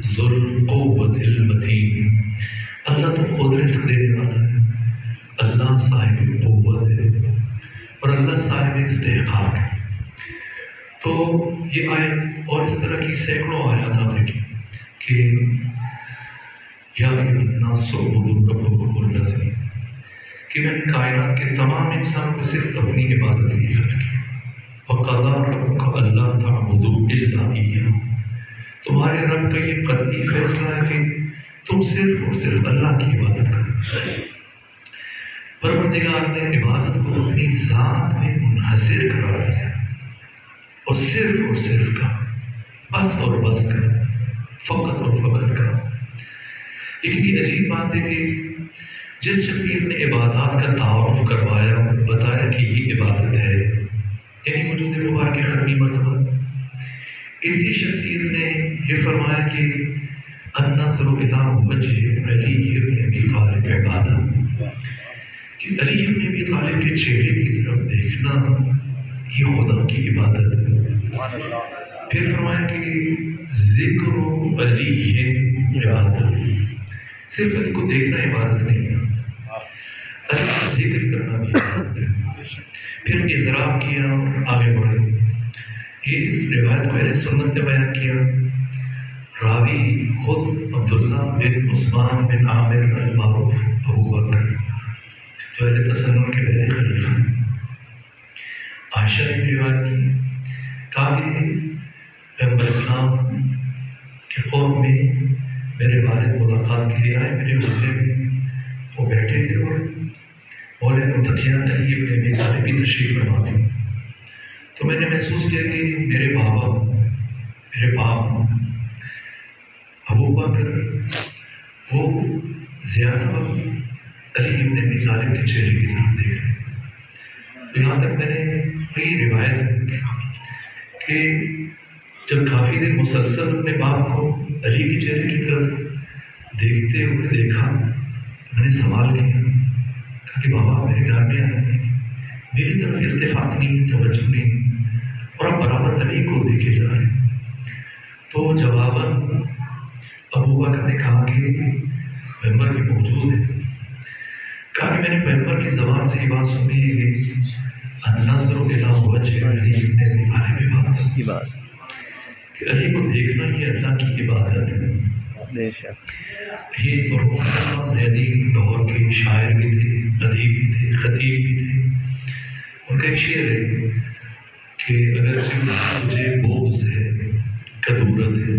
ذو القوة المتین، اللہ تو خود رزق دینے والا ہے، اللہ صاحب قوت ہے اور اللہ صاحب استحقاق ہے۔ تو یہ آیت اور اس طرح کی سینکڑوں آیات آپ دیکھیں کہ یا ایھا الناس اعبدوا ربکم الذی، کہ میں نے کائنات کے تمام انسان کو صرف اپنی عبادت کے لیے خلق کیا۔ وَقَضَىٰ رَبُّكَ أَلَّا تَعْبُدُوا إِلَّا إِيَّاهُ، تمہارے رب کا یہ قطعی فیصلہ ہے کہ تم صرف اور صرف اللہ کی عبادت کرو۔ پروردگار نے عبادت کو اپنی ذات میں منحصر قرار دیا اور صرف کا، بس اور بس کا، فقط اور فقط کا۔ لیکن یہ عجیب بات ہے کہ جس شخصیت نے عبادات کا تعارف کروایا، بتایا کہ یہ عبادت ہے، یعنی وجود مبارک ختمی مرتبہ، اسی شخصیت نے یہ فرمایا کہ النظر الی وجہ علی بن ابی طالب عبادت، کہ علی بن ابی طالب کے چہرے کی طرف دیکھنا یہ خدا کی عبادت ہے۔ پھر فرمایا کہ ذکر علی عبادت، صرف علی کو دیکھنا عبادت نہیں ہے، علی کا ذکر کرنا بھی عبادت ہے۔ پھر اضراب کیا اور آگے بڑھے۔ یہ اس روایت کو اہل سنت نے بیان کیا۔ راوی خود عبداللہ بن عثمان بن عامر المعروف ابو بکر، جو اہل تسنن کے پہلے خلیفہ ہیں، عائشہ نے بھی روایت کی، کہا کہ پیغمبر اسلام کے قوم میں میرے والد ملاقات کے لیے آئے، میرے حجرے میں وہ بیٹھے تھے اور بولے متقیاں علی ابن ابی طالب بھی تشریف فرما تھے۔ تو میں نے محسوس کیا کہ میرے باپ ابو بکر وہ زیادہ وقت علی ابن ابی طالب کے چہرے کی طرف دیکھ رہے ہیں۔ تو یہاں تک میں نے یہ روایت کہ جب کافی دن مسلسل اپنے باپ کو علی کے چہرے کی طرف دیکھتے ہوئے دیکھا تو میں نے سوال کیا کہ بابا میرے گھر میں آئے ہیں، میری طرف التفات نہیں، توجہ نہیں، اور آپ برابر علی کو دیکھے جا رہے ہیں۔ تو جواباً ابو بکر نے کہا کہ پیغمبر بھی موجود ہے، کہا کہ میں نے پیغمبر کی زبان سے یہ بات سنی ہے کہ النظر الی وجہ علی بن ابی طالب عبادت، کہ علی کو دیکھنا یہ اللہ کی عبادت ہے۔ یہ مرحوم زیدی لاہور کے شاعر بھی تھے، ادیب بھی تھے، خطیب بھی تھے۔ ان کا ایک شعر ہے کہ اگر مجھے بغض ہے، کدورت ہے،